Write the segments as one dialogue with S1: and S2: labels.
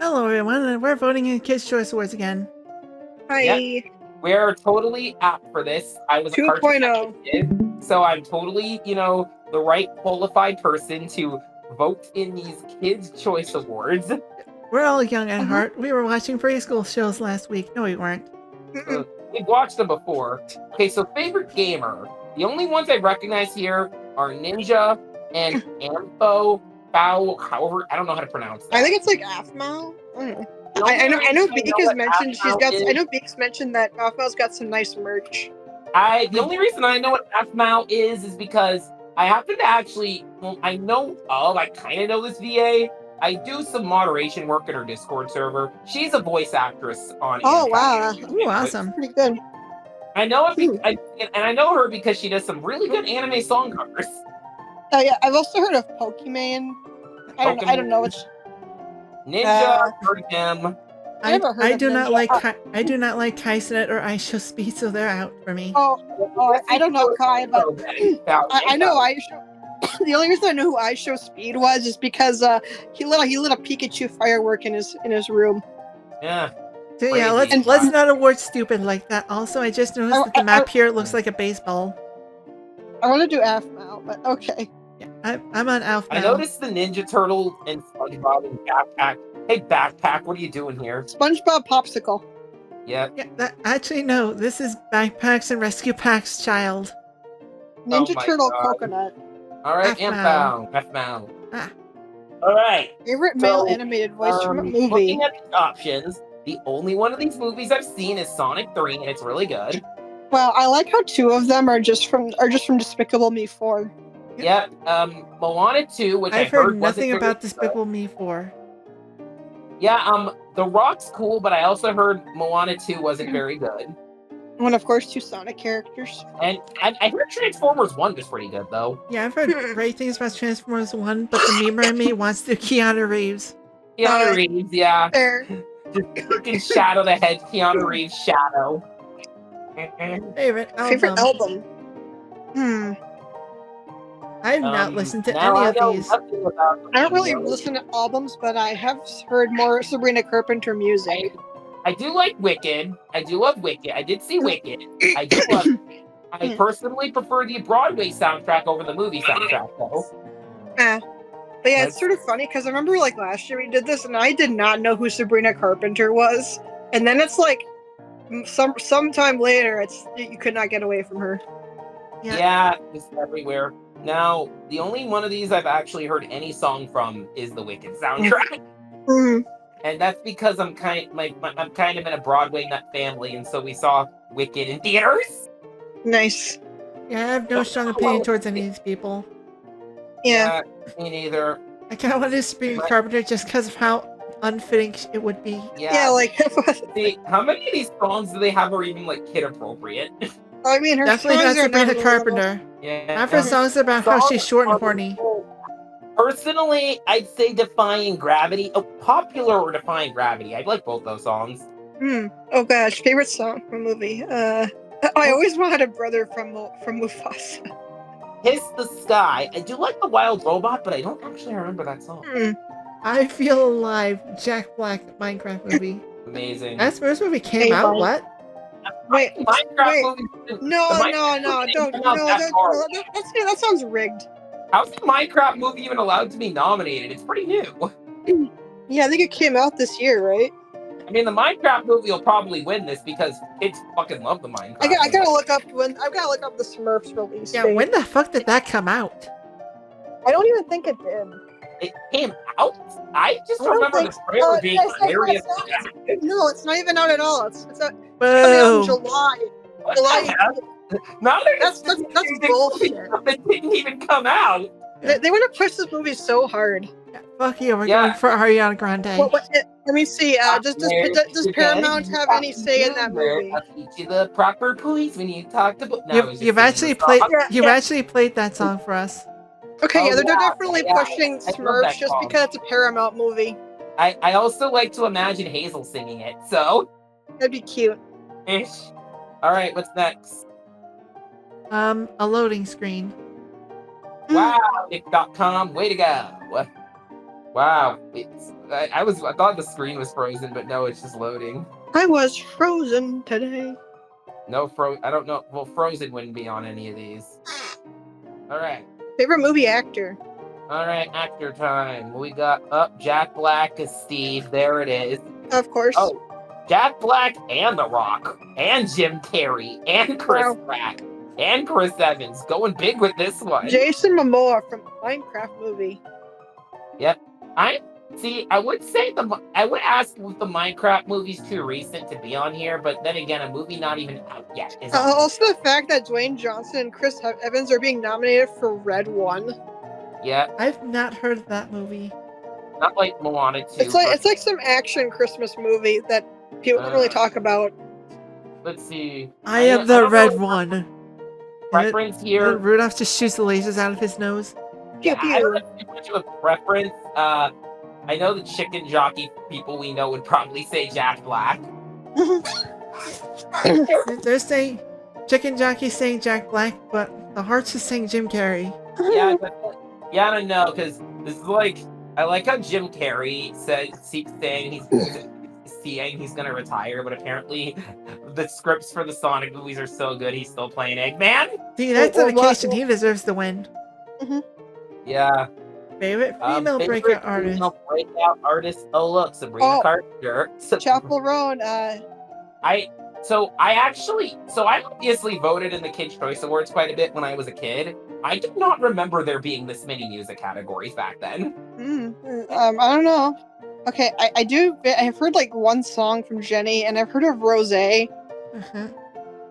S1: Hello, everyone, and we're voting in Kids' Choice Awards again.
S2: Hi.
S3: Yep. We're totally apt for this. I was a Cartoon
S2: 2.0.
S3: Network kid, so I'm totally, the right qualified person to vote in these Kids' Choice Awards.
S1: We're all young at heart. We were watching preschool shows last week. No, we weren't.
S3: We've watched them before. Okay, so favorite gamer. The only ones I recognize here are Ninja and Ampho. However, I don't know how to pronounce that.
S2: I think it's like Aphmau. I don't know.
S3: The
S2: I
S3: only
S2: know
S3: reason
S2: Beak
S3: know
S2: has
S3: what
S2: mentioned she's
S3: Aphmau
S2: got.
S3: is-
S2: I know Beak's mentioned that Aphmau's got some nice merch.
S3: The only reason I know what Aphmau is because I happen to actually, I kind of know this VA. I do some moderation work in her Discord server. She's a voice actress on.
S2: Oh,
S3: Ampho.
S2: wow.
S1: Ooh, awesome.
S2: Pretty good.
S3: I know it, and I know her because she does some really good anime song covers.
S2: Oh yeah, I've also heard of Pokemon. I don't know. It's
S3: Ninja, heard of him.
S1: I do not like Kaisenet or Aisho Speed, so they're out for me.
S2: I don't know Kai, but I know Aisho. The only reason I know who Aisho Speed was is because he lit a Pikachu firework in his room.
S3: Yeah.
S1: So yeah, let's not award stupid like that. Also, I just noticed that the map here looks like a baseball.
S2: I want to do Aphmau, but okay.
S1: Yeah, I'm on Alf now.
S3: I noticed the Ninja Turtle and SpongeBob and Backpack. Hey, Backpack, what are you doing here?
S2: SpongeBob Popsicle.
S3: Yeah.
S1: Actually, no. This is Backpacks and Rescue Pack's child.
S2: Ninja Turtle God. Coconut.
S3: All right, Aphmau. All right.
S2: Favorite male animated voice from a movie.
S3: Looking at the options, the only one of these movies I've seen is Sonic 3, and it's really good.
S2: Well, I like how two of them are just from Despicable Me 4.
S3: Yep. Moana 2, which
S1: I've heard nothing about Despicable Me 4.
S3: Yeah, The Rock's cool, but I also heard Moana 2 wasn't very good.
S2: And of course, two Sonic characters.
S3: And I heard Transformers 1 was pretty good, though.
S1: Yeah, I've heard great things about Transformers 1, but the memer in me wants to Keanu Reeves.
S3: Keanu Reeves, yeah.
S2: Fair.
S3: Just fucking shadow the head, Keanu Reeves shadow.
S1: Favorite album? I've not listened to any of these.
S2: I don't really listen to albums, but I have heard more Sabrina Carpenter music.
S3: I do like Wicked. I do love Wicked. I did see Wicked. I do love it. I personally prefer the Broadway soundtrack over the movie soundtrack, though.
S2: But yeah, it's sort of funny because I remember like last year we did this and I did not know who Sabrina Carpenter was. And then it's like sometime later you could not get away from her.
S3: Yeah, it's everywhere. Now, the only one of these I've actually heard any song from is the Wicked soundtrack. And that's because I'm kind of in a Broadway nut family, and so we saw Wicked in theaters.
S2: Nice.
S1: Yeah, I have no strong opinion towards any of these people.
S2: Yeah.
S3: Me neither.
S1: I kind of want to Sabrina Carpenter just because of how unfitting it would be.
S3: Yeah,
S2: like
S3: see, how many of these songs do they have are even like kid appropriate?
S2: I mean, her
S1: definitely not Sabrina Carpenter.
S3: Yeah,
S1: not for songs about how she's short and horny.
S3: Personally, I'd say Defying Gravity. Oh, Popular or Defying Gravity. I'd like both those songs.
S2: Oh gosh, favorite song from a movie. I always wanted a brother from Mufasa.
S3: Hiss the Sky. I do like The Wild Robot, but I don't actually remember that song.
S1: I Feel Alive. Jack Black Minecraft movie.
S3: Amazing.
S1: That first movie came out. What?
S2: Wait.
S3: Minecraft movie.
S2: No, don't. That sounds rigged.
S3: How's the Minecraft movie even allowed to be nominated? It's pretty new.
S2: Yeah, I think it came out this year, right?
S3: I mean, the Minecraft movie will probably win this because kids fucking love the Minecraft.
S2: I gotta look up the Smurfs release.
S1: Yeah, when the fuck did that come out?
S2: I don't even think it did.
S3: It came out? I just remember the trailer being hilarious.
S2: No, it's not even out at all. It's coming
S1: out
S2: in July. That's bullshit.
S3: It didn't even come out.
S2: They want to push this movie so hard.
S1: Yeah, fuck you, we're going for Ariana Grande.
S2: Let me see. Does Paramount have any say in that movie?
S3: I'll teach you the proper poise when you talk about.
S1: You've actually played that song for us.
S2: Okay, they're definitely pushing Smurfs just because it's a Paramount movie.
S3: I also like to imagine Hazel singing it, so
S2: that'd be cute.
S3: Ish. All right, what's next?
S1: A loading screen.
S3: Wow, Nick.com, way to go. Wow. I thought the screen was frozen, but no, it's just loading.
S2: I was frozen today.
S3: No I don't know. Well, Frozen wouldn't be on any of these. All right.
S2: Favorite movie actor?
S3: All right, actor time. We got Jack Black as Steve. There it is.
S2: Of course.
S3: Oh, Jack Black and The Rock and Jim Carrey and Chris Pratt and Chris Evans going big with this one.
S2: Jason Momoa from Minecraft movie.
S3: Yep. I would say I would ask if the Minecraft movie's too recent to be on here, but then again, a movie not even out yet is on.
S2: Also, the fact that Dwayne Johnson and Chris Evans are being nominated for Red 1.
S3: Yeah.
S1: I've not heard of that movie.
S3: Not like Moana 2.
S2: It's like some action Christmas movie that people don't really talk about.
S3: Let's see.
S1: I am the red one.
S3: Preference here.
S1: Rudolph just shoots the lasers out of his nose.
S3: Yeah, I don't have too much of a preference. I know the chicken jockey people we know would probably say Jack Black.
S1: They're saying chicken jockey saying Jack Black, but the hearts is saying Jim Carrey.
S3: Yeah, I don't know, because this is like, I like how Jim Carrey keeps saying he's gonna retire, but apparently the scripts for the Sonic movies are so good he's still playing Eggman.
S1: See, that's dedication. He deserves the win.
S3: Yeah.
S1: Favorite female breakout artist.
S3: Female breakout artist. Oh look, Sabrina Carpenter.
S2: Chappell Roan.
S3: I obviously voted in the Kids' Choice Awards quite a bit when I was a kid. I do not remember there being this many music categories back then.
S2: I don't know. Okay, I've heard like one song from Jenny, and I've heard of Rosé.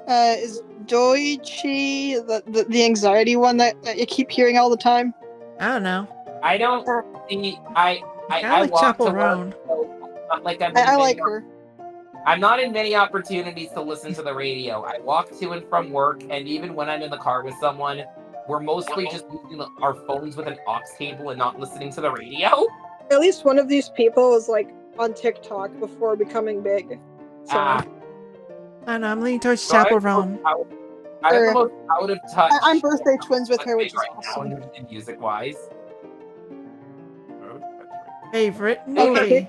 S2: Is Doichi the anxiety one that you keep hearing all the time?
S1: I don't know.
S3: I don't see. I
S1: like Chappell Roan.
S2: I like her.
S3: I'm not in many opportunities to listen to the radio. I walk to and from work, and even when I'm in the car with someone, we're mostly just using our phones with an aux cable and not listening to the radio.
S2: At least one of these people was like on TikTok before becoming big. So.
S1: I don't know. I'm leaning towards Chappell Roan.
S3: I'm the most out of touch.
S2: I'm birthday twins with her, which is awesome.
S3: Music-wise.
S1: Favorite movie.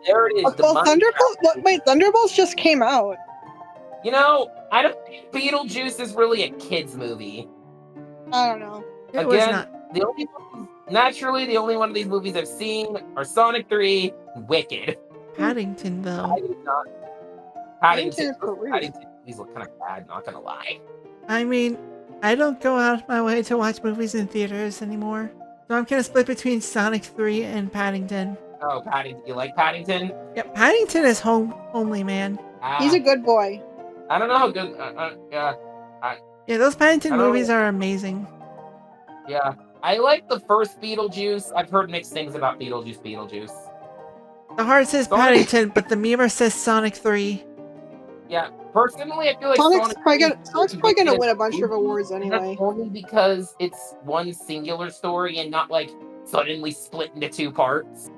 S3: There it is.
S2: Well, Thunderbolts just came out.
S3: You know, I don't think Beetlejuice is really a kids movie.
S2: I don't know.
S1: It was not.
S3: The only one of these movies I've seen are Sonic 3 and Wicked.
S1: Paddington, though.
S3: Paddington movies look kind of bad, not gonna lie.
S1: I mean, I don't go out of my way to watch movies in theaters anymore. So I'm kind of split between Sonic 3 and Paddington.
S3: Oh, Paddington. You like Paddington?
S1: Yep, Paddington is homely, man.
S2: He's a good boy.
S3: I don't know how good...
S1: Yeah, those Paddington movies are amazing.
S3: Yeah. I like the first Beetlejuice. I've heard mixed things about Beetlejuice.
S1: The heart says Paddington, but the mirror says Sonic 3.
S3: Yeah, personally, I feel like
S2: Sonic's probably gonna win a bunch of awards anyway.
S3: That's only because it's one singular story and not like suddenly split into two parts.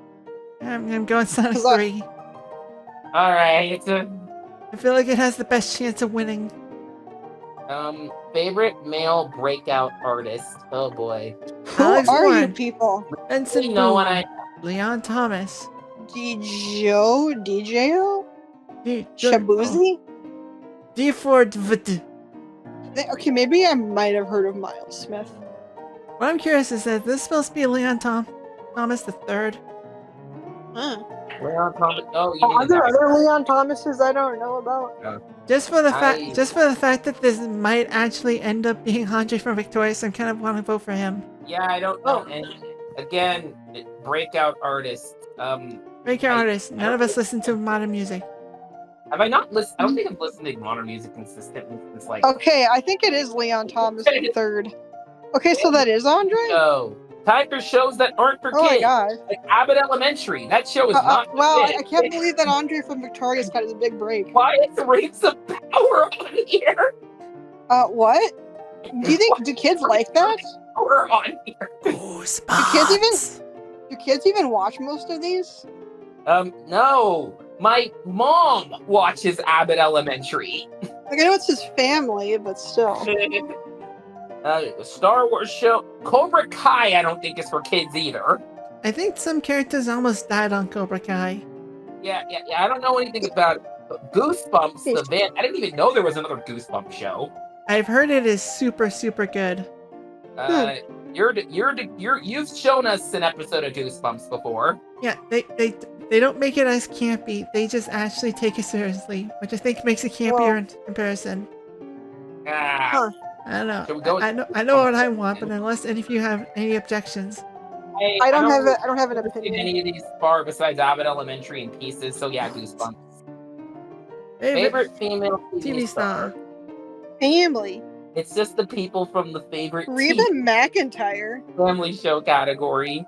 S1: I'm going Sonic 3.
S3: Alright.
S1: I feel like it has the best chance of winning.
S3: Favorite male breakout artist. Oh boy.
S2: Who are you people?
S1: Benson Leon Thomas.
S2: DJO? Shabuzi?
S1: D4.
S2: Okay, maybe I might have heard of Miles Smith.
S1: What I'm curious is that this is supposed to be Leon Thomas the third.
S3: Leon Thomas.
S2: Are there other Leon Thomases I don't know about?
S1: Just for the fact that this might actually end up being Andre from Victorious, I kind of want to vote for him.
S3: Yeah, I don't know. And again, breakout artist.
S1: Breakout artist. None of us listen to modern music.
S3: Have I not listened? I don't think I've listened to modern music consistently since like.
S2: Okay, I think it is Leon Thomas the third. Okay, so that is Andre?
S3: No. Time for shows that aren't for kids.
S2: Oh my god.
S3: Like Abbott Elementary. That show is not for
S2: wow,
S3: kids.
S2: I can't believe that Andre from Victorious got his big break.
S3: Why is Rings of Power on here?
S2: What? Do kids like that?
S3: Power on here.
S2: Do kids even watch most of these?
S3: No. My mom watches Abbott Elementary.
S2: Like, I know it's his family, but still.
S3: Star Wars show. Cobra Kai, I don't think is for kids either.
S1: I think some characters almost died on Cobra Kai.
S3: Yeah. I don't know anything about Goosebumps, the band. I didn't even know there was another Goosebumps show.
S1: I've heard it is super, super good.
S3: You've shown us an episode of Goosebumps before.
S1: Yeah, they don't make it as campy. They just actually take it seriously, which I think makes it campier in comparison.
S3: Ah,
S1: I don't know.
S3: Shall we go with
S1: I know what I want, but unless any of you have any objections.
S2: I don't have an
S3: seen
S2: opinion.
S3: any of these far besides Abbott Elementary and Pieces, so yeah, Goosebumps. Favorite female TV star?
S2: Family.
S3: It's just the people from the favorite
S2: Reba McEntire.
S3: family show category.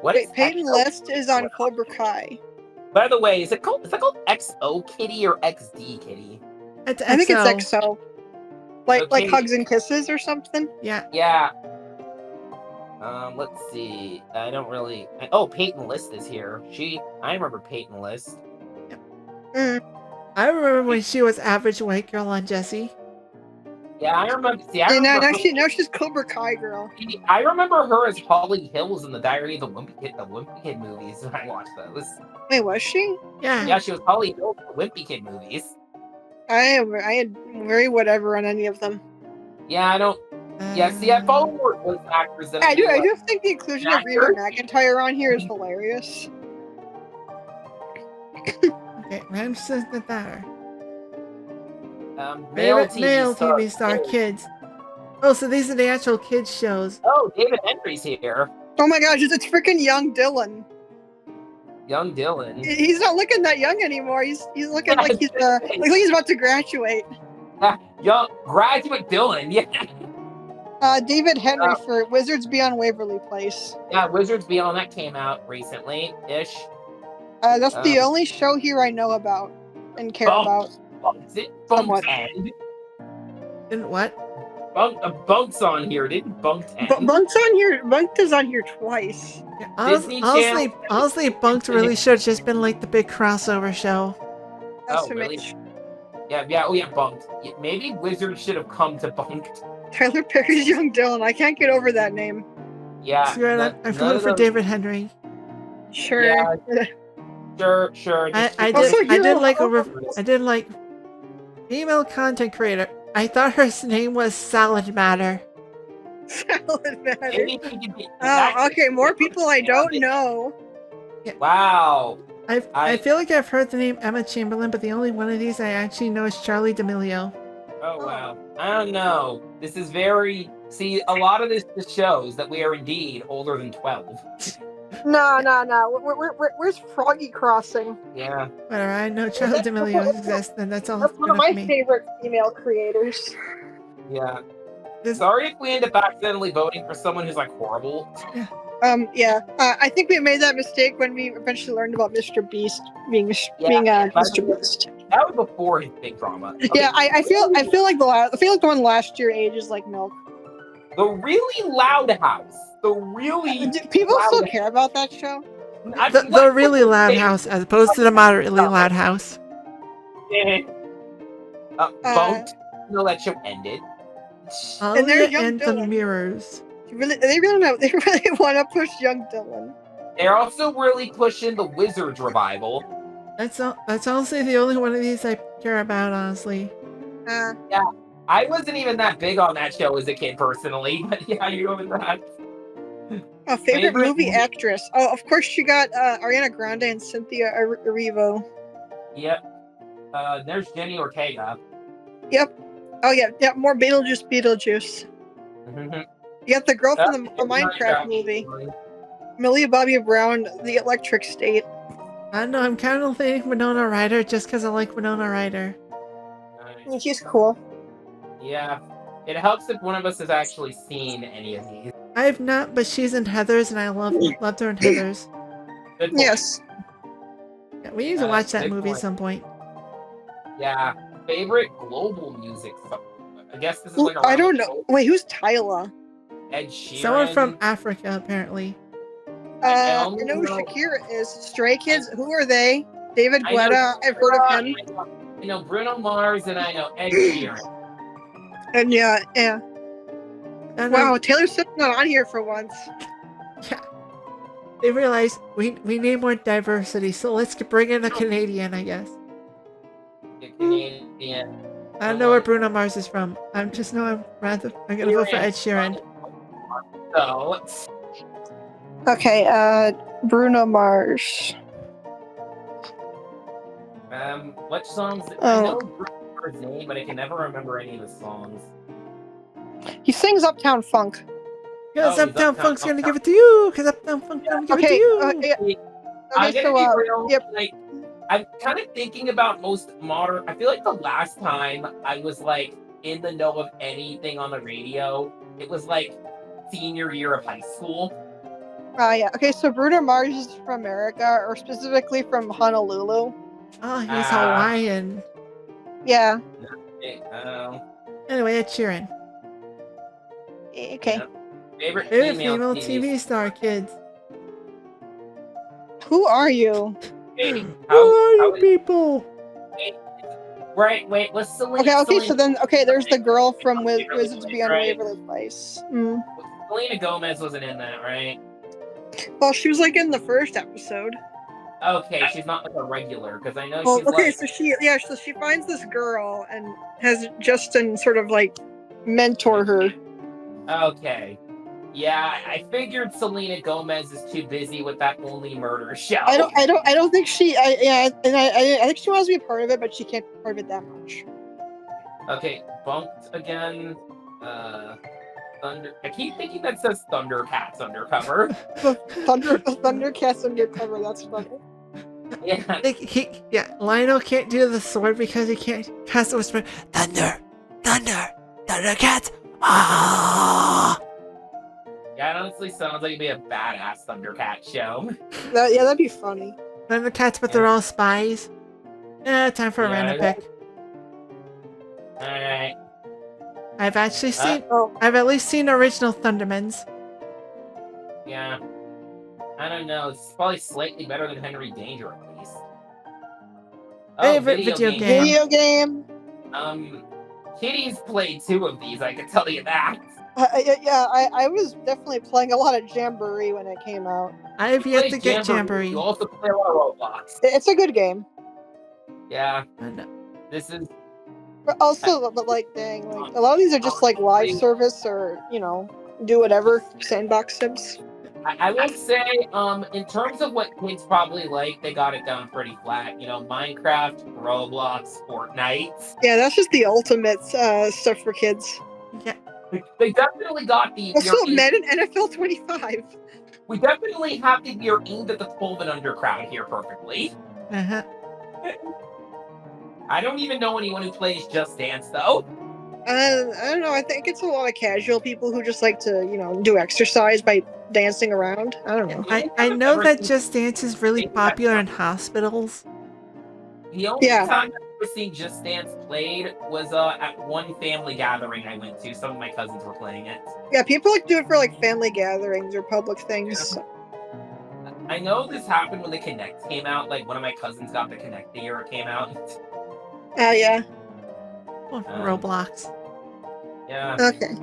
S2: Wait, Peyton List is on Cobra Kai.
S3: By the way, is it called XO Kitty or XD Kitty?
S1: It's XO.
S2: I think it's XO. Like
S3: Okay.
S2: Hugs and Kisses or something?
S1: Yeah.
S3: Yeah. Let's see. I don't really. Oh, Peyton List is here. I remember Peyton List.
S1: I remember when she was average white girl on Jessie.
S3: Yeah, I remember.
S2: Now she's Cobra Kai girl.
S3: I remember her as Holly Hills in the Diary of the Wimpy Kid movies when I watched those.
S2: Wait, was she?
S1: Yeah.
S3: Yeah, she was Holly Hills in the Wimpy Kid movies.
S2: I had very whatever on any of them.
S3: Yeah, I don't. Yeah, see, I follow more voice actors than
S2: I do
S3: like,
S2: think the inclusion of Reba McEntire on here is hilarious.
S1: Okay, Ramses the Thar.
S3: male
S1: Male
S3: TV
S1: TV star kids. Oh, so these are the actual kids shows.
S3: Oh, David Henry's here.
S2: Oh my gosh, it's freaking young Dylan.
S3: Young Dylan.
S2: He's not looking that young anymore. He's looking like he's about to graduate.
S3: Young graduate Dylan. Yeah.
S2: David Henry for Wizards Beyond Waverly Place.
S3: Yeah, Wizards Beyond that came out recently-ish.
S2: That's the only show here I know about and care about.
S3: Is it
S2: Somewhat.
S3: Bunked End?
S1: And what?
S3: Bunk's on here. Didn't Bunked End?
S2: Bunk's on here. Bunked is on here twice.
S1: Yeah,
S3: Disney
S1: honestly, Bunked really should have just been like the big crossover show.
S3: Oh, really? Yeah. Oh, yeah, Bunked. Yeah, maybe Wizards should have come to Bunked.
S2: Tyler Perry's young Dylan. I can't get over that name.
S3: Yeah.
S1: I'm voting for David Henry.
S2: Sure.
S3: Yeah. Sure.
S1: I did like female content creator. I thought her name was Salad Matter.
S2: Salad Matter.
S3: Maybe he could be-
S2: Oh, okay. More people I don't know.
S3: Wow.
S1: I feel like I've heard the name Emma Chamberlain, but the only one of these I actually know is Charlie D'Amelio.
S3: Oh, wow. I don't know. This is very... See, a lot of this shows that we are indeed older than 12.
S2: No. Where's Froggy Crossing?
S3: Yeah.
S1: Whatever, I know Charlie D'Amelio exists, and that's all.
S2: That's one of my
S1: me.
S2: favorite female creators.
S3: Yeah. Sorry if we end up accidentally voting for someone who's, like, horrible.
S2: Yeah. I think we made that mistake when we eventually learned about Mr. Beast being Mr. Beast.
S3: That was before his big drama. Okay.
S2: Yeah, I feel like the one last year ages like milk.
S3: The Really Loud House. The really...
S2: Do people still care about that show?
S1: The really loud house, as opposed to the moderately loud house.
S3: Bunked. No, that show ended.
S1: Alia and the Mirrors.
S2: They really want to push young Dylan.
S3: They're also really pushing the Wizards revival.
S1: That's honestly the only one of these I care about, honestly.
S3: Yeah, I wasn't even that big on that show as a kid, personally. But yeah, you go with that.
S2: Favorite movie actress? Oh, of course you got Ariana Grande and Cynthia Erivo.
S3: Yep. There's Jenny Ortega.
S2: Yep. Oh yeah. More Beetlejuice. You got the girl from the Minecraft movie. Millie Bobby Brown, The Electric State.
S1: I don't know, I'm kind of thinking Winona Ryder just because I like Winona Ryder.
S3: Nice.
S2: She's cool.
S3: Yeah. It helps if one of us has actually seen any of these.
S1: I have not, but she's in Heathers, and I loved her in Heathers.
S3: Good point.
S2: Yes.
S1: Yeah, we need to watch that
S3: good
S1: movie
S3: point.
S1: at some point.
S3: Yeah. Favorite global music song? I guess this is like
S2: I don't know. Wait, who's Tyla?
S3: Ed Sheeran.
S1: Someone from Africa, apparently.
S2: I know who Shakira is. Stray Kids. Who are they? David Guetta. I've heard of him.
S3: I know Bruno Mars and I know Ed Sheeran.
S2: And yeah.
S1: And
S2: Wow, Taylor Swift's not on here for once.
S1: Yeah. They realize we need more diversity, so let's bring in a Canadian, I guess.
S3: The Canadian.
S1: I don't know where Bruno Mars is from. I'm gonna vote for Ed Sheeran.
S3: So,
S2: Okay, Bruno Mars.
S3: what songs? I know Bruno Mars' name, but I can never remember any of his songs.
S2: He sings Uptown Funk.
S1: Cause Uptown Funk's gonna give it to you. Cause Uptown Funk's gonna give it to you.
S3: I'm gonna be real.
S2: Yep.
S3: Like, I'm kind of thinking about most modern. I feel like the last time I was like in the know of anything on the radio, it was like senior year of high school.
S2: Yeah. Okay, so Bruno Mars is from America, or specifically from Honolulu.
S1: Oh, he's Hawaiian.
S2: Yeah.
S1: Anyway, Ed Sheeran.
S2: Okay.
S3: Yeah. Favorite
S1: female TV star, kids.
S2: Who are you?
S3: Hey,
S1: Who are you people?
S3: Right, wait, let's Selena.
S2: Okay, so then, there's the girl from
S3: Waverly
S2: Wizards
S3: Place,
S2: Beyond
S3: right?
S2: Waverly Place.
S3: Selena Gomez wasn't in that, right?
S2: Well, she was like in the first episode.
S3: Okay, she's not like a regular, because I know she's
S2: okay,
S3: like...
S2: so she finds this girl and has Justin sort of like mentor her.
S3: Okay. Yeah, I figured Selena Gomez is too busy with that Only Murder show.
S2: I don't think she. I think she wants to be a part of it, but she can't be part of it that much.
S3: Okay, bumped again. Thunder. I keep thinking that says Thundercats Undercover.
S2: Thundercats Undercover. That's funny.
S3: Yeah.
S1: Lionel can't do the sword because he can't cast the whisper. Thundercats. Ah.
S3: Yeah, it honestly sounds like it'd be a badass Thundercat show.
S2: That'd be funny.
S1: Thundercats, but they're all spies. Time for a random pick.
S3: Alright.
S1: I've actually seen. I've at least seen original Thundermans.
S3: Yeah. I don't know. It's probably slightly better than Henry Danger, at least.
S1: Favorite video game.
S2: Video game.
S3: Kitty's played 2 of these. I can tell you that.
S2: I was definitely playing a lot of Jamboree when it came out.
S1: I have yet to get Jamboree.
S3: You also play a lot of Roblox.
S2: It's a good game.
S3: Yeah.
S1: I know.
S3: This is.
S2: But also, like, dang, like a lot of these are just like live service or do whatever sandbox sims.
S3: I will say, in terms of what kids probably like, they got it down pretty flat. Minecraft, Roblox, Fortnite.
S2: Yeah, that's just the ultimate stuff for kids.
S1: Yeah.
S3: They definitely got the.
S2: Also, Madden NFL 25.
S3: We definitely have the you're aimed at the 12 and under crowd here perfectly.
S1: Uh-huh.
S3: I don't even know anyone who plays Just Dance though.
S2: I don't know. I think it's a lot of casual people who just like to, do exercise by dancing around. I don't know.
S1: I know that Just Dance is really popular in hospitals.
S3: The only time I've ever seen Just Dance played was at one family gathering I went to. Some of my cousins were playing it.
S2: Yeah, people like do it for like family gatherings or public things.
S3: Yeah. I know this happened when the Kinect came out. Like one of my cousins got the Kinect the year it came out.
S2: Yeah.
S1: Roblox.
S3: Yeah.
S2: Okay.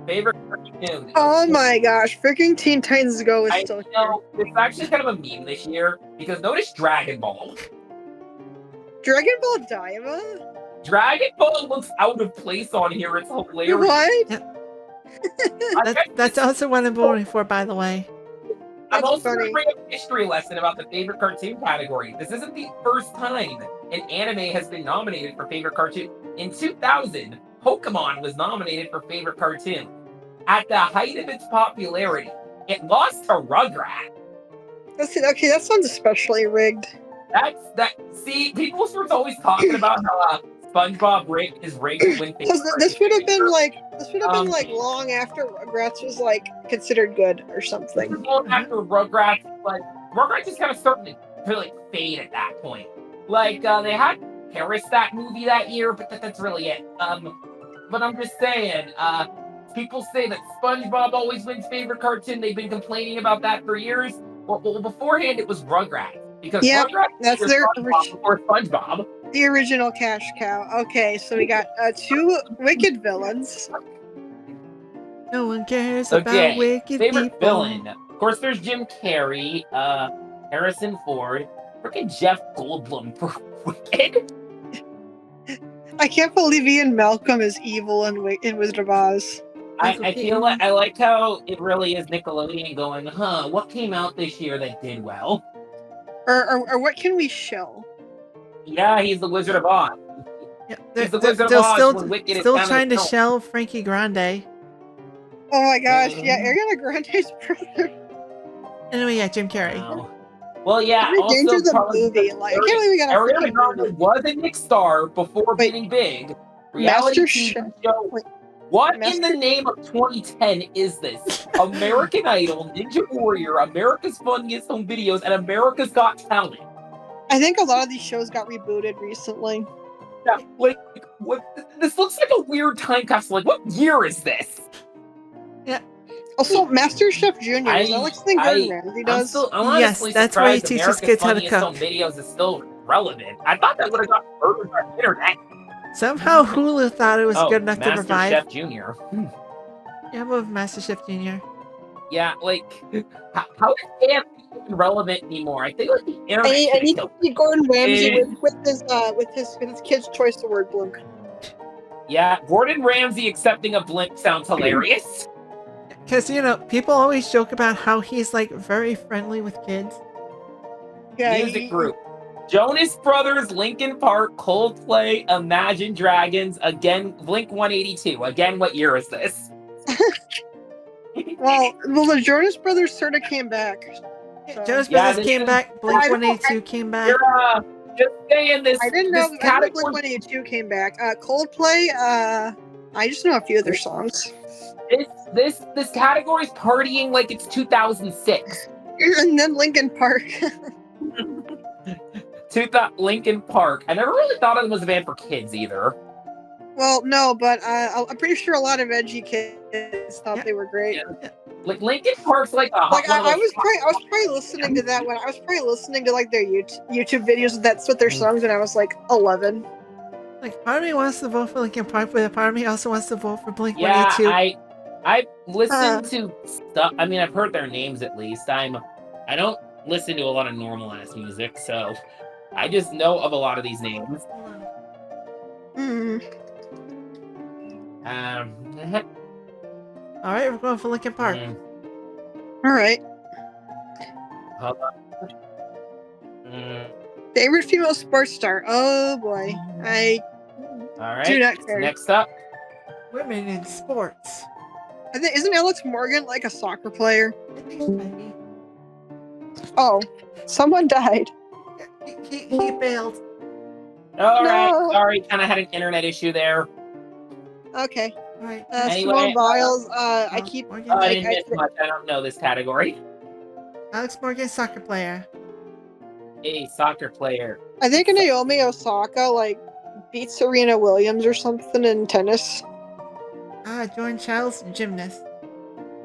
S3: Favorite cartoon?
S2: Oh my gosh, freaking Teen Titans Go is still
S3: here. It's actually kind of a meme this year because notice Dragon Ball.
S2: Dragon Ball Daima?
S3: Dragon Ball looks out of place on here. It's hilarious.
S2: What?
S1: Yeah. That's also what I'm voting for, by the way.
S3: I'm also going to bring up a history lesson about the favorite cartoon category. This isn't the first time an anime has been nominated for favorite cartoon. In 2000, Pokemon was nominated for favorite cartoon. At the height of its popularity, it lost to Rugrats.
S2: Okay, that sounds especially rigged.
S3: See, people were always talking about how SpongeBob is rigged to win favorite cartoon.
S2: This would have been like long after Rugrats was like considered good or something.
S3: Long after Rugrats, Rugrats is kind of starting to like fade at that point. Like they had Paris that movie that year, but that's really it. But I'm just saying, people say that SpongeBob always wins favorite cartoon. They've been complaining about that for years. Well, beforehand it was Rugrats because Rugrats
S2: that's their
S3: before SpongeBob.
S2: The original cash cow. Okay, so we got 2 wicked villains.
S1: No one cares about wicked
S3: favorite
S1: people.
S3: villain. course, there's Jim Carrey, Harrison Ford, freaking Jeff Goldblum for Wicked.
S2: I can't believe Ian Malcolm is evil in Wizard of Oz.
S3: I feel like I like how it really is Nickelodeon going, what came out this year that did well?
S2: Or what can we show?
S3: Yeah, he's the Wizard of Oz.
S1: Yeah,
S3: He's the Wizard of Oz when Wicked is
S1: still
S3: down
S1: trying
S3: in
S1: to
S3: the film.
S1: shell Frankie Grande.
S2: Oh my gosh, yeah, Ariana Grande's brother.
S1: Anyway, yeah, Jim Carrey.
S3: Wow. Well, yeah,
S2: Every
S3: also
S2: Danger's a
S3: probably
S2: movie. Like, I can't believe we got a
S3: Ariana
S2: freaking
S3: Grande
S2: movie.
S3: was a Nick star before getting big. Reality TV show.
S2: Wait,
S3: What in the name of 2010 is this? American Idol, Ninja Warrior, America's Funniest Home Videos, and America's Got Talent.
S2: I think a lot of these shows got rebooted recently.
S3: Yeah, like, what? This looks like a weird time capsule. Like, what year is this?
S1: Yeah.
S2: Also, MasterChef Junior. Is that like something Gordon Ramsay does?
S3: I'm
S1: yes, that's where he teaches kids how to cook.
S3: Home Videos is still relevant. I thought that would have got murdered by the internet.
S1: Somehow Hulu thought it was good enough to revive.
S3: MasterChef Junior.
S1: Yeah, with MasterChef Junior.
S3: Yeah, like, how is AFC even relevant anymore? I think like the internet.
S2: I need to see Gordon Ramsay with his Kids' Choice Award blimp.
S3: Yeah, Gordon Ramsay accepting a blimp sounds hilarious.
S1: Because, people always joke about how he's, like, very friendly with kids.
S2: Yeah,
S3: Music group. Jonas Brothers, Linkin Park, Coldplay, Imagine Dragons, again, Blink-182. Again, what year is this?
S2: well, the Jonas Brothers sort of came back. So.
S1: Jonas Brothers came back, Blink-182 came back.
S3: Just saying this.
S2: I didn't know Blink-182 came back. Coldplay, I just know a few of their songs.
S3: This category is partying like it's 2006.
S2: And then Linkin Park.
S3: Linkin Park. I never really thought of them as a band for kids either.
S2: Well, no, but I'm pretty sure a lot of edgy kids thought they were great.
S3: Yeah. Like Linkin Park's like a
S2: I was probably listening to that when I was probably listening to like their YouTube videos that's what their songs when I was like 11.
S1: Like, part of me wants to vote for Linkin Park, but part of me also wants to vote for Blink-182.
S3: Yeah, I've listened to stuff. I mean, I've heard their names at least. I don't listen to a lot of normal ass music, so I just know of a lot of these names.
S1: All right, we're going for Linkin Park.
S2: All right.
S3: Hold on.
S2: Favorite female sports star? Oh boy,
S3: All right.
S2: do not care.
S3: Next up,
S1: Women in sports.
S2: I think isn't Alex Morgan like a soccer player?
S1: I think so, maybe.
S2: Oh, someone died.
S1: He bailed.
S3: All right. Sorry, kind of had an internet issue there.
S2: Okay.
S1: All right.
S2: Simone Biles. I
S3: didn't miss much. I don't know this category.
S1: Alex Morgan, soccer player.
S3: A soccer player.
S2: I think Naomi Osaka like beat Serena Williams or something in tennis.
S1: Jordan Childs, gymnast.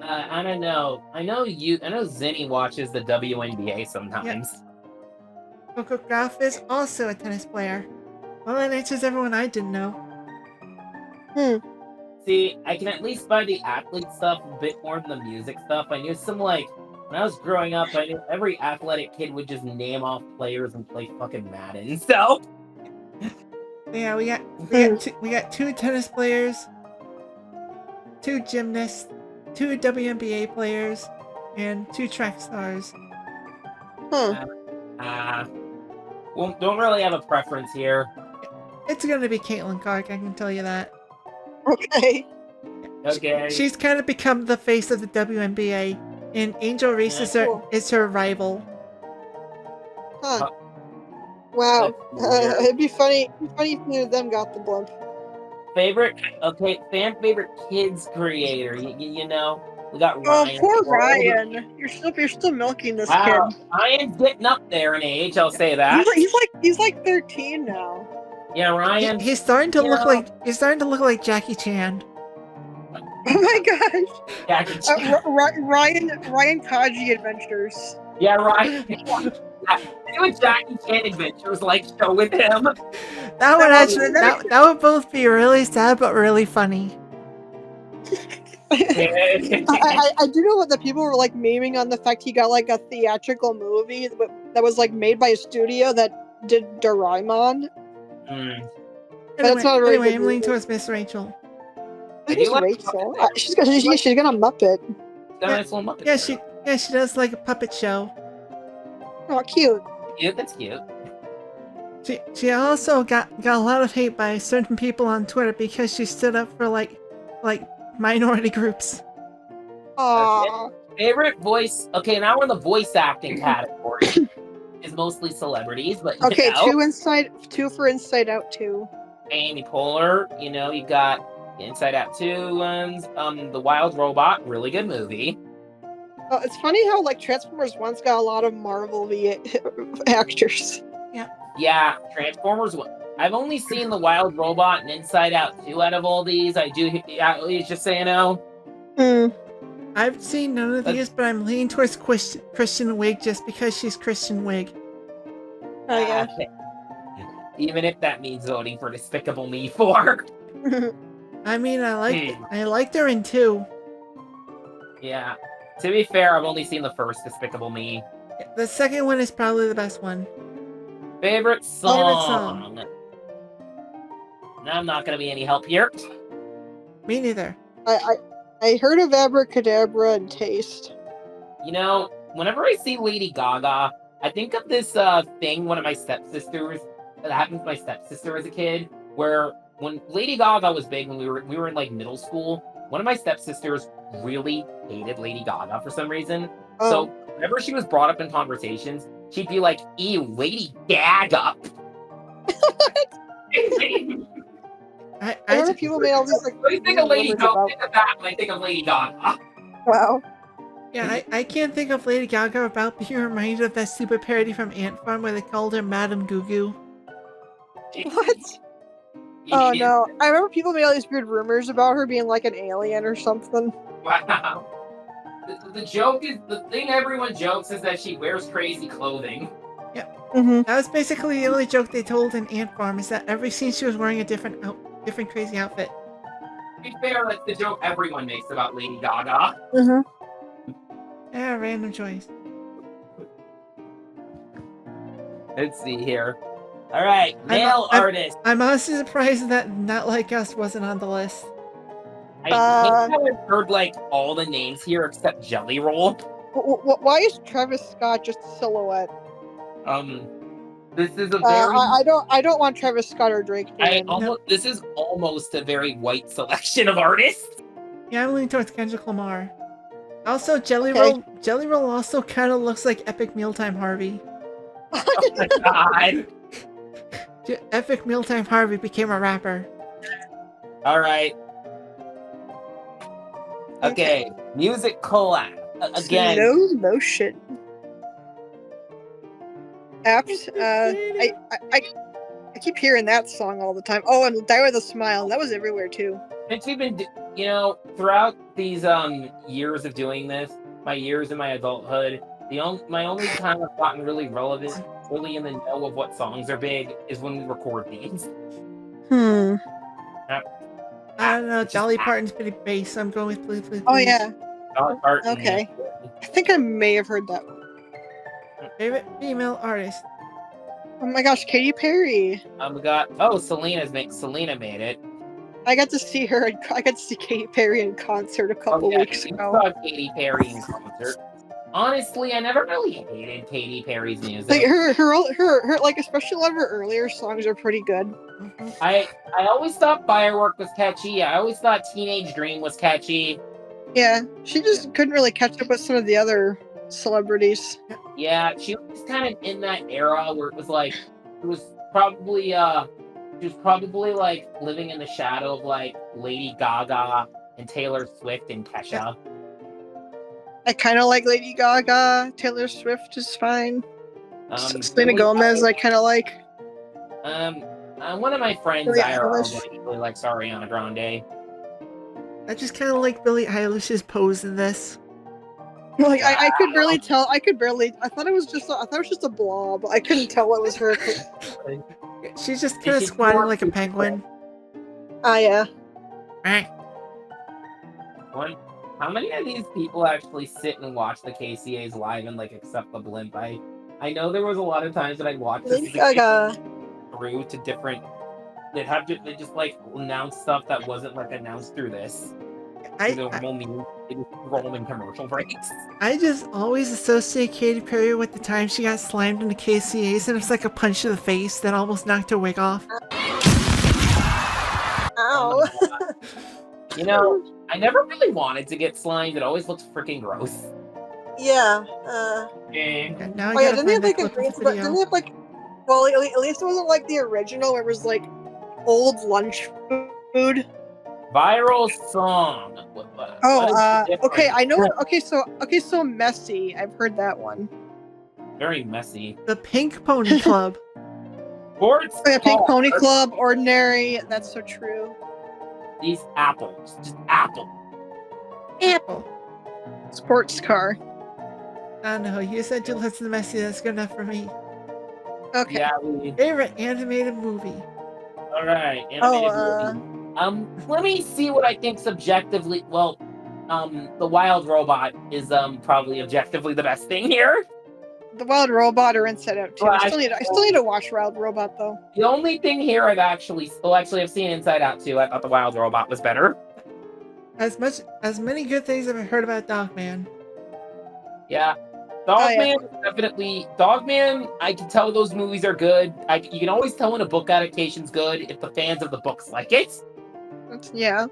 S3: I don't know. I know Zinni watches the WNBA sometimes.
S1: Yep. Coco Gauff is also a tennis player. Well, that answers everyone I didn't know.
S3: See, I can at least buy the athlete stuff a bit more than the music stuff. I knew some, like, when I was growing up, I knew every athletic kid would just name off players and play fucking Madden, so...
S1: Yeah, we got two tennis players, 2 gymnasts, 2 WNBA players, and 2 track stars.
S3: Well, don't really have a preference here.
S1: It's gonna be Caitlin Clark, I can tell you that.
S2: Okay.
S3: Okay.
S1: She's kind of become the face of the WNBA, and Angel Reese is her rival.
S2: Huh. Wow. It'd be funny if neither of them got the blimp.
S3: Fan favorite kids creator. You know, we got Ryan.
S2: Oh, poor Ryan. You're still milking this kid.
S3: Ryan's getting up there in age. I'll say that.
S2: He's like 13 now.
S3: Yeah, Ryan.
S1: He's starting to look like Jackie Chan.
S2: Oh my gosh.
S3: Jackie Chan.
S2: Ryan Kaji Adventures.
S3: Yeah, Ryan. Doing Jackie Chan Adventures, like, show with him.
S1: That would both be really sad but really funny.
S2: I do know that people were like memeing on the fact he got like a theatrical movie that was like made by a studio that did Doraemon. But it's not a very good
S1: I'm leaning
S2: movie.
S1: towards Miss Rachel.
S2: Who's Rachel? She's got a Muppet.
S3: Nice little Muppet.
S1: Yeah, she does like a puppet show.
S2: Oh, cute.
S3: Yeah, that's cute.
S1: She also got a lot of hate by certain people on Twitter because she stood up for like minority groups.
S2: Aww.
S3: Favorite voice? Okay, now we're in the voice acting category. Is mostly celebrities, but
S2: okay,
S3: you know,
S2: two for Inside Out 2.
S3: Amy Poehler, you know, you got Inside Out 2 ones. The Wild Robot, really good movie.
S2: Oh, it's funny how like Transformers 1's got a lot of Marvel actors.
S3: Yeah, Transformers. I've only seen The Wild Robot and Inside Out 2 out of all these. I do, just so you know.
S1: I've seen none of these, but I'm leaning towards Kristen Wiig just because she's Kristen Wiig.
S2: Oh yeah.
S3: Even if that means voting for Despicable Me 4.
S1: I mean, I liked her in 2.
S3: Yeah. To be fair, I've only seen the first Despicable Me.
S1: The second one is probably the best one.
S3: Favorite song? Now I'm not going to be any help here.
S1: Me neither.
S2: I heard of Abracadabra and Taste.
S3: You know, whenever I see Lady Gaga, I think of this thing one of my stepsisters that happened to my stepsister as a kid, where when Lady Gaga was big when we were in like middle school, one of my stepsisters really hated Lady Gaga for some reason.
S2: Oh.
S3: So whenever she was brought up in conversations, she'd be like, "Ew, Lady Gaga."
S1: I
S2: just people made all these like.
S3: When you think of Lady Gaga, think of that when I think of Lady Gaga.
S2: Wow.
S1: Yeah, I can't think of Lady Gaga without being reminded of that stupid parody from Ant Farm where they called her Madame Goo Goo.
S2: What? Oh no! I remember people made all these weird rumors about her being like an alien or something.
S3: Wow. The joke is, the thing everyone jokes is that she wears crazy clothing.
S1: Yep.
S2: Mm-hmm.
S1: That was basically the only joke they told in Ant Farm, is that every scene she was wearing a different crazy outfit.
S3: To be fair, that's the joke everyone makes about Lady Gaga.
S2: Mm-hmm.
S1: Yeah, random choice.
S3: Let's see here. All right, male artist.
S1: I'm honestly surprised that Not Like Us wasn't on the list.
S3: I think I've heard like all the names here except Jelly Roll.
S2: Why is Travis Scott just a silhouette?
S3: This is a very.
S2: I don't want Travis Scott or Drake.
S3: This is almost a very white selection of artists.
S1: Yeah, I'm leaning towards Kendrick Lamar. Also, Jelly Roll also kind of looks like Epic Mealtime Harvey.
S3: Oh my god.
S1: Epic Mealtime Harvey became a rapper.
S3: All right. Okay, music collab. Again.
S2: Slow motion. Apps. I keep hearing that song all the time. Oh, and Die With a Smile. That was everywhere too.
S3: Since we've been, throughout these years of doing this, my years in my adulthood, my only time I've gotten really relevant, really in the know of what songs are big, is when we record these.
S1: I don't know. Dolly Parton's pretty bass, so I'm going with Please, Please, Please.
S2: Oh yeah.
S3: Dolly Parton.
S2: Okay. I think I may have heard that one.
S1: Favorite female artist?
S2: Oh my gosh, Katy Perry.
S3: We got Selena made it.
S2: I got to see her. I got to see Katy Perry in concert a couple weeks ago.
S3: Saw Katy Perry in concert. Honestly, I never really hated Katy Perry's music.
S2: Like her like especially a lot of her earlier songs are pretty good.
S3: I always thought Firework was catchy. I always thought Teenage Dream was catchy.
S2: Yeah, she just couldn't really catch up with some of the other celebrities.
S3: Yeah, she was kind of in that era where it was like she was probably like living in the shadow of like Lady Gaga and Taylor Swift and Kesha.
S2: Yeah. I kind of like Lady Gaga. Taylor Swift is fine. Selena Gomez, I kind of like.
S3: One of my friends IRL really likes Ariana Grande.
S1: I just kind of like Billie Eilish's pose in this.
S2: Like I could barely tell. I thought it was just a blob. I couldn't tell it was her.
S1: She's just kind of squatting like a penguin.
S2: Ah, yeah.
S3: One. How many of these people actually sit and watch the KCAs live and like accept the blimp? I know there was a lot of times that I'd watch this
S2: Lady
S3: as a kid
S2: Gaga.
S3: through to different. They just like announce stuff that wasn't like announced through this. Through the normal means, it was rolling commercial breaks.
S1: I just always associate Katy Perry with the time she got slammed into KCAs and it's like a punch to the face that almost knocked her wig off.
S2: Ow.
S3: You know, I never really wanted to get slimed. It always looks freaking gross.
S2: Yeah.
S1: Yeah, now I
S2: Oh yeah,
S1: gotta
S2: didn't they
S1: find
S2: have like
S1: that
S2: a
S1: clip
S2: green?
S1: of the
S2: But
S1: video.
S2: didn't they have like? Well, at least it wasn't like the original, where it was like old lunch food.
S3: Viral song.
S2: Okay, I know. Okay, so messy. I've heard that one.
S3: Very messy.
S1: The Pink Pony Club.
S3: Sports.
S2: Oh, yeah, Pink
S3: car.
S2: Pony Club, Ordinary. That's so true.
S3: These apples, just apple.
S1: Apple.
S2: Sports car.
S1: I don't know. You said you listen to Messy. That's good enough for me.
S2: Okay.
S3: Yeah.
S1: Favorite animated movie.
S3: All right. Animated movie. Let me see what I think subjectively. Well, the Wild Robot is probably objectively the best thing here.
S2: The Wild Robot or Inside Out too.
S3: Well,
S2: I still need to watch Wild Robot though.
S3: The only thing here I've seen Inside Out too. I thought the Wild Robot was better.
S1: As many good things I've heard about Dogman.
S3: Yeah. Dogman, definitely. Dogman, I can tell those movies are good. You can always tell when a book adaptation's good if the fans of the books like it.
S2: Yeah.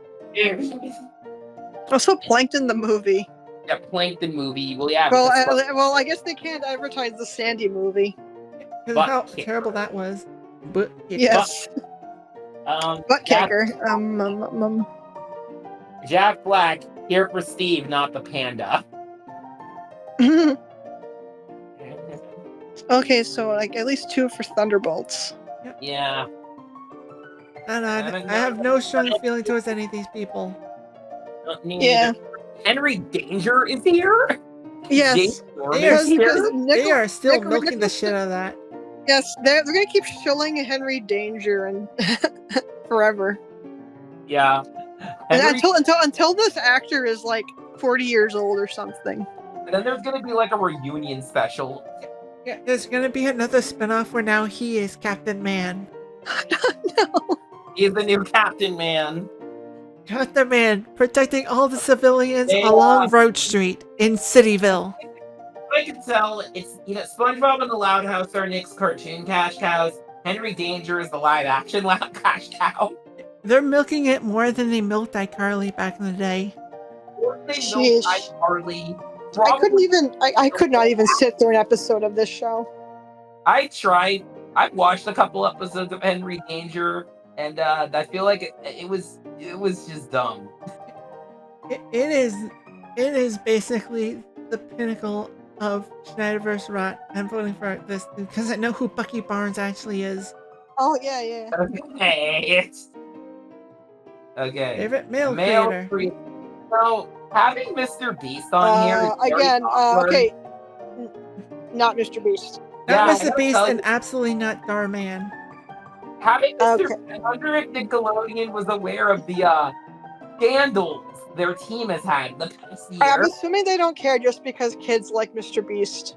S2: Also, Plankton the movie.
S3: Yeah, Plankton movie. Well, yeah.
S2: Well, I guess they can't advertise the Sandy movie.
S1: Because of how terrible that was. But
S2: yes. Butt kicker.
S3: Jack Black here for Steve, not the panda.
S2: Okay, so like at least 2 for Thunderbolts.
S3: Yeah.
S1: And I have no strong feeling towards any of these people.
S2: Yeah.
S3: Henry Danger is here.
S2: Yes.
S1: They are still milking the shit out of that.
S2: Yes, they're gonna keep shilling Henry Danger and forever.
S3: Yeah.
S2: Until this actor is like 40 years old or something.
S3: And then there's gonna be like a reunion special.
S1: Yeah, there's gonna be another spinoff where now he is Captain Man.
S2: No.
S3: He's the new Captain Man.
S1: Captain Man protecting all the civilians along Road Street in Cityville.
S3: I can tell it's SpongeBob and the Loud House are Nick's cartoon cash cows. Henry Danger is the live action loud cash cow.
S1: They're milking it more than they milked iCarly back in the day.
S3: iCarly.
S2: I could not even sit through an episode of this show.
S3: I tried. I've watched a couple episodes of Henry Danger, and I feel like it was just dumb.
S1: It is basically the pinnacle of Schneiderverse rot. I'm voting for this because I know who Bucky Barnes actually is.
S2: Oh yeah.
S3: Okay.
S1: Favorite male creator.
S3: So having Mr. Beast on here is
S2: again. Okay. Not Mr. Beast.
S1: Not Mr. Beast and absolutely not Darman.
S3: Having Mr. I wonder if Nickelodeon was aware of the scandals their team has had the past year.
S2: I'm assuming they don't care just because kids like Mr. Beast.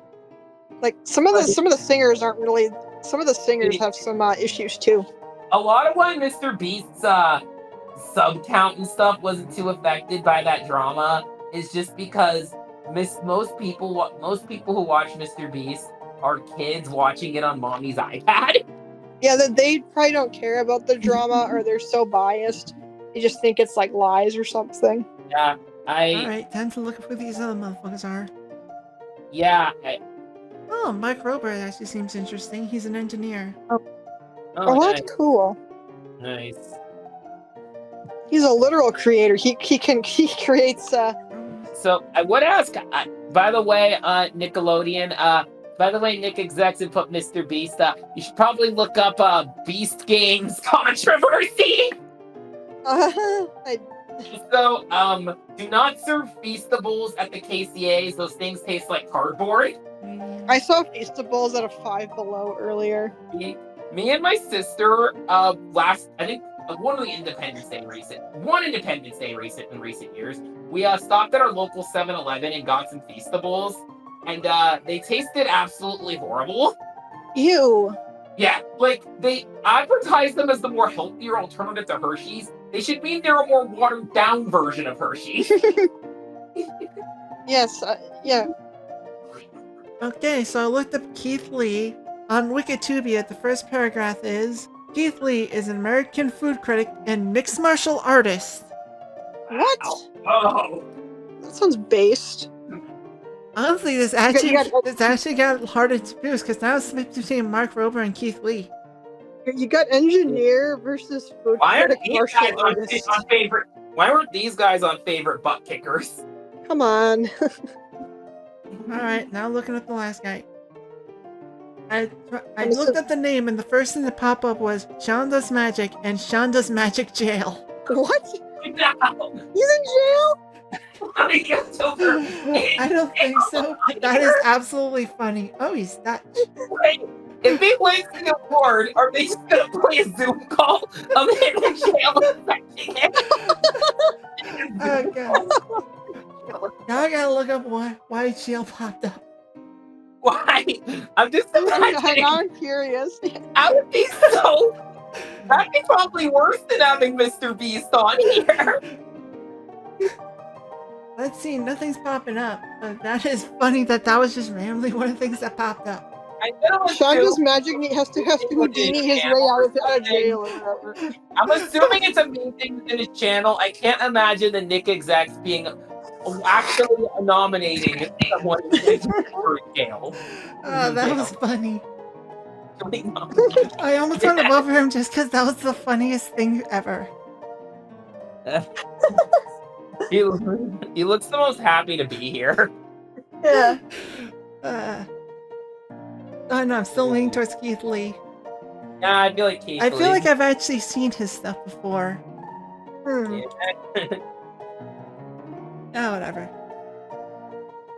S2: Like some of the singers aren't really. Some of the singers have some issues too.
S3: A lot of why Mr. Beast's sub count and stuff wasn't too affected by that drama is just because most people who watch Mr. Beast are kids watching it on mommy's iPad.
S2: Yeah, they probably don't care about the drama or they're so biased. You just think it's like lies or something.
S3: Yeah,
S1: Alright, time to look up who these other motherfuckers are.
S3: Yeah.
S1: Oh, Mike Robert actually seems interesting. He's an engineer.
S2: Oh, that's cool.
S3: Nice.
S2: He's a literal creator. He creates.
S3: So I would ask. By the way, Nickelodeon. By the way, Nick execs and put Mr. Beast. You should probably look up Beast Games controversy. So, do not serve Feastables at the KCAs. Those things taste like cardboard.
S2: I saw Feastables at a 5 Below earlier.
S3: Me and my sister, I think one of the one Independence Day in recent years. We stopped at our local 7-Eleven and got some Feastables, and they tasted absolutely horrible.
S2: Ew.
S3: Yeah, like they advertise them as the more healthier alternative to Hershey's. They should mean they're a more watered down version of Hershey's.
S2: Yes, yeah.
S1: Okay, so I looked up Keith Lee. On Wikitubia, the first paragraph is, Keith Lee is an American food critic and mixed martial artist.
S2: What?
S3: Oh.
S2: That sounds based.
S1: Honestly, this actually got harder to produce because now it's split between Mark Rober and Keith Lee.
S2: You got engineer versus food critic martial artist.
S3: Why weren't these guys on favorite butt kickers?
S2: Come on.
S1: Alright, now looking at the last guy. I looked at the name and the first thing that popped up was Sean Does Magic and Sean Does Magic Jail.
S2: What?
S3: No.
S2: He's in jail?
S1: I don't think so, but that is absolutely funny. Oh, he's Dutch.
S3: Wait, if he wins the award, are they just gonna play a Zoom call of him in jail affecting him?
S1: Oh god. Now I gotta look up why jail popped up.
S3: Why? I'm just imagining.
S2: I'm curious.
S3: I would be so. That'd be probably worse than having Mr. Beast on here.
S1: Let's see, nothing's popping up. But that is funny that was just randomly one of the things that popped up.
S2: Sean Does Magic has to Houdini his way out of jail or whatever.
S3: I'm assuming it's a main thing within his channel. I can't imagine the Nick execs being actually nominating someone for jail.
S1: Oh, that was funny. I almost went above him just because that was the funniest thing ever.
S3: He looks the most happy to be here.
S2: Yeah.
S1: Oh no, I'm still leaning towards Keith Lee.
S3: Yeah, I feel like Keith Lee.
S1: I feel like I've actually seen his stuff before.
S3: Yeah.
S1: Oh, whatever.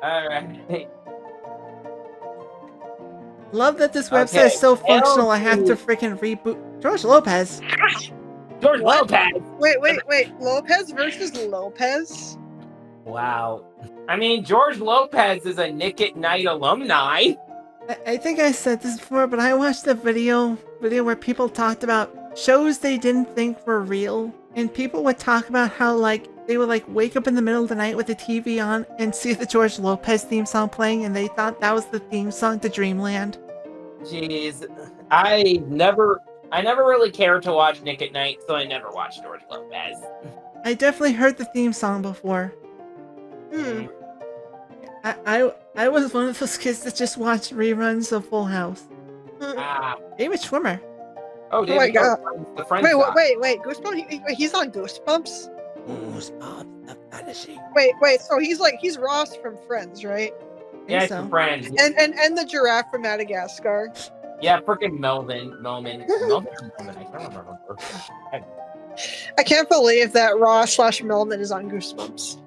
S3: Alright.
S1: Love that this website is so functional I have to freaking reboot. George Lopez.
S3: George Lopez!
S2: Wait. Lopez versus Lopez?
S3: Wow. I mean, George Lopez is a Nick at Night alumni.
S1: I think I said this before, but I watched a video where people talked about shows they didn't think were real. And people would talk about how, like, they would, like, wake up in the middle of the night with the TV on and see the George Lopez theme song playing, and they thought that was the theme song to Dreamland.
S3: Jeez. I never really cared to watch Nick at Night, so I never watched George Lopez.
S1: I definitely heard the theme song before. I was one of those kids that just watched reruns of Full House. David Schwimmer.
S3: Oh, David,
S2: my god.
S3: The Friends
S2: Wait. Goosebumps? He's on Goosebumps?
S1: Goosebumps, the fantasy.
S2: Wait, so he's Ross from Friends, right?
S3: Yeah, it's so. Friends.
S2: And the giraffe from Madagascar.
S3: Yeah, freaking Melvin. I can't remember.
S2: I can't believe that Ross/Melvin is on Goosebumps.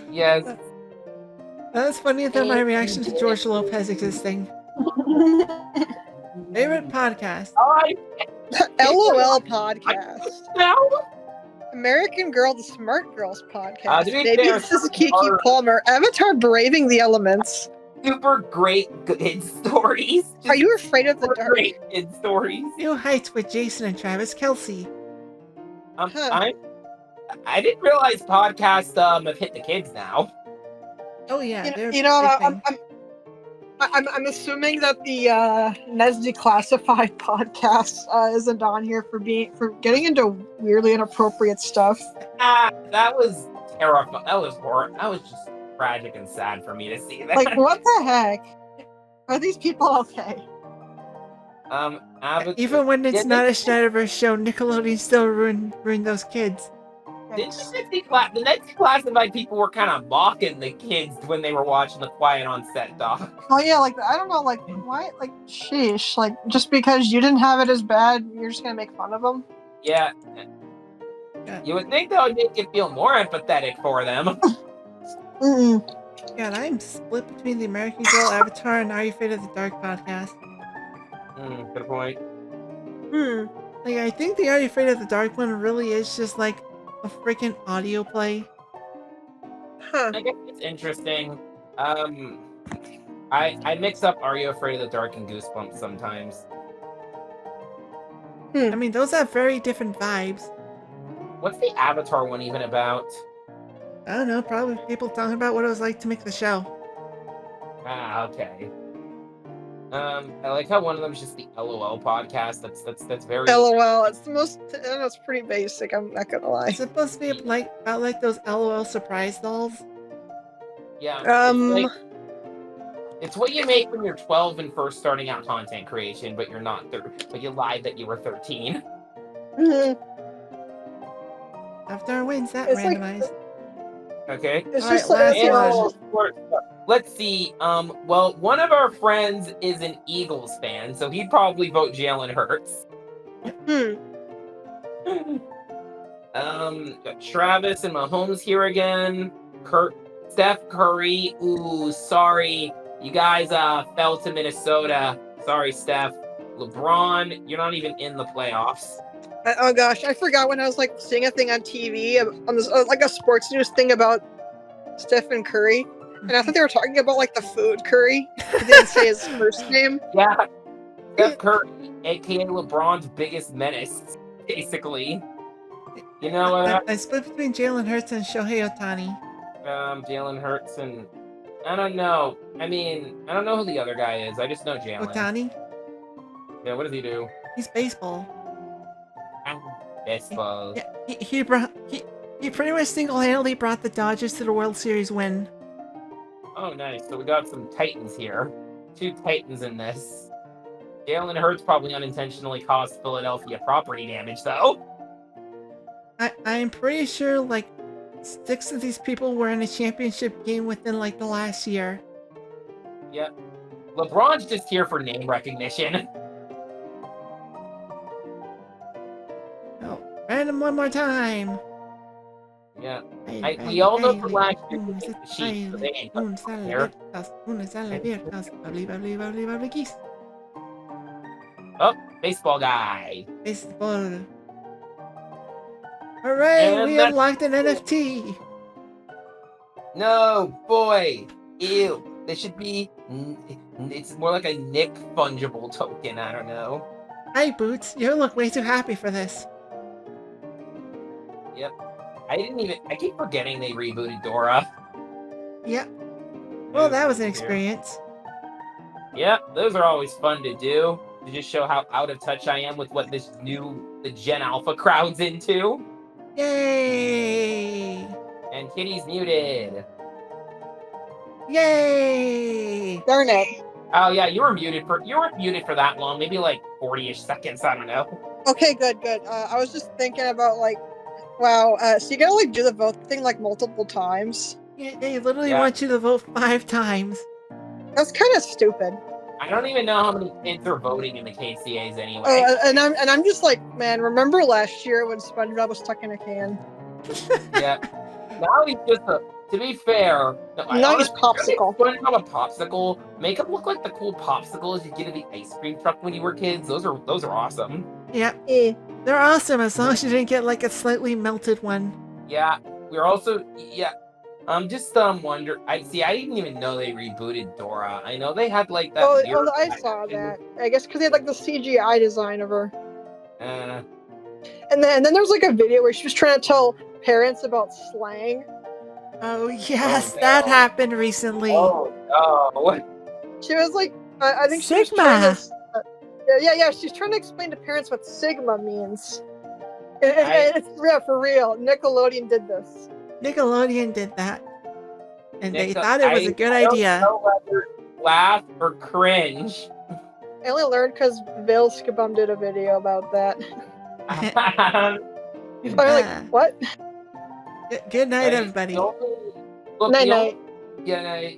S3: Yes.
S1: That's funny than my reaction to George Lopez existing. Favorite podcast?
S2: LOL podcast. American Girl, the Smart Girls podcast. Maybe this is Kiki Palmer. Avatar Braving the Elements.
S3: Super great good stories.
S2: Are you afraid of the dark?
S3: Great good stories.
S1: New Heights with Jason and Travis Kelce.
S3: I didn't realize podcasts have hit the kids now.
S1: Oh yeah,
S2: I'm assuming that the Nesdy Classified podcast isn't on here for getting into weirdly inappropriate stuff.
S3: That was terrifying. That was horrible. That was just tragic and sad for me to see that.
S2: Like, what the heck? Are these people okay?
S1: Even when it's not a Schneiderverse show, Nickelodeon still ruined those kids.
S3: The Nesdy Classified people were kind of mocking the kids when they were watching the Quiet on Set doc.
S2: Oh yeah, like I don't know, like why, like sheesh, like just because you didn't have it as bad, you're just gonna make fun of them.
S3: Yeah. You would think that would make you feel more empathetic for them.
S1: God, I'm split between the American Girl, Avatar, and Are You Afraid of the Dark podcast.
S3: Good point.
S1: Like, I think the Are You Afraid of the Dark one really is just like a freaking audio play.
S2: Huh.
S3: I guess it's interesting. I mix up Are You Afraid of the Dark and Goosebumps sometimes.
S1: I mean, those have very different vibes.
S3: What's the Avatar one even about?
S1: I don't know, probably people talking about what it was like to make the show.
S3: Ah, okay. I like how one of them is just the LOL podcast. That's very
S2: LOL. It's the most. It's pretty basic. I'm not gonna lie.
S1: It's supposed to be like about like those LOL surprise dolls.
S3: yeah. It's what you make when you're 12 and first starting out content creation, but you're not but you lied that you were 13.
S1: Avatar wins that
S2: It's
S1: randomized.
S3: Okay.
S2: It's
S1: All
S2: just
S1: right,
S2: like
S1: last one.
S3: Let's see. Well, one of our friends is an Eagles fan, so he'd probably vote Jalen Hurts. Got Travis and Mahomes here again. Steph Curry. Ooh, sorry. You guys fell to Minnesota. Sorry, Steph. LeBron, you're not even in the playoffs.
S2: Oh gosh, I forgot when I was like seeing a thing on TV on this like a sports news thing about Stephen Curry, and I thought they were talking about like the food curry. They didn't say his first name.
S3: Yeah, Steph Curry, aka LeBron's biggest menace, basically. You know what?
S1: I split between Jalen Hurts and Shohei Ohtani.
S3: Jalen Hurts and I don't know. I mean, I don't know who the other guy is. I just know Jalen.
S1: Ohtani?
S3: Yeah, what does he do?
S1: He's baseball.
S3: Baseball.
S1: Yeah, he pretty much single-handedly brought the Dodgers to the World Series win.
S3: Oh, nice. So we got some Titans here. 2 Titans in this. Jalen Hurts probably unintentionally caused Philadelphia property damage, though.
S1: I'm pretty sure like 6 of these people were in a championship game within like the last year.
S3: Yep. LeBron's just here for name recognition.
S1: Oh, random one more time.
S3: Yeah. We all know from last year
S1: Bailey,
S3: the Chiefs, so they ain't
S1: Bailey,
S3: here.
S1: Bailey, geese.
S3: Oh, baseball guy.
S1: Baseball. Hooray,
S3: And
S1: we
S3: that's-
S1: unlocked an NFT.
S3: No, boy. Ew. They should be. It's more like a Nick fungible token. I don't know.
S1: Hi, Boots. You look way too happy for this.
S3: Yep. I keep forgetting they rebooted Dora.
S1: Yep. Well, that was an experience.
S3: Yep, those are always fun to do. To just show how out of touch I am with what the Gen Alpha crowd's into.
S1: Yay!
S3: And Kitty's muted.
S1: Yay!
S2: Darn it.
S3: Oh yeah, you weren't muted for that long, maybe like 40-ish seconds, I don't know.
S2: Okay, good. I was just thinking about like, wow. So you gotta like do the vote thing like multiple times.
S1: Yeah, they literally want you to vote 5 times.
S2: That's kind of stupid.
S3: I don't even know how many kids are voting in the KCAs anyway.
S2: Oh, and I'm just like, man. Remember last year when SpongeBob was stuck in a can?
S3: Yeah. Now he's just a. To be fair,
S2: Now he's popsicle.
S3: SpongeBob a popsicle. Make him look like the cool popsicles you get in the ice cream truck when you were kids. Those are awesome.
S1: Yep.
S2: Eh.
S1: They're awesome as long as you didn't get like a slightly melted one.
S3: Yeah. We're also I'm just wonder. I didn't even know they rebooted Dora. I know they had like that.
S2: Oh, I saw that. I guess because they had like the CGI design of her. And then there was like a video where she was trying to tell parents about slang.
S1: Oh yes,
S3: Oh,
S1: that
S3: no.
S1: happened recently.
S3: Oh no.
S2: She was like, I think she was
S1: Sigma.
S2: trying to, yeah. She's trying to explain to parents what Sigma means. It's for real. Nickelodeon did this.
S1: Nickelodeon did that. And they thought it was a good idea.
S3: I don't know whether laugh or cringe.
S2: I only learned because Bill Skibum did a video about that. I'm like, what?
S1: Good night, everybody.
S2: Night.
S3: Yeah,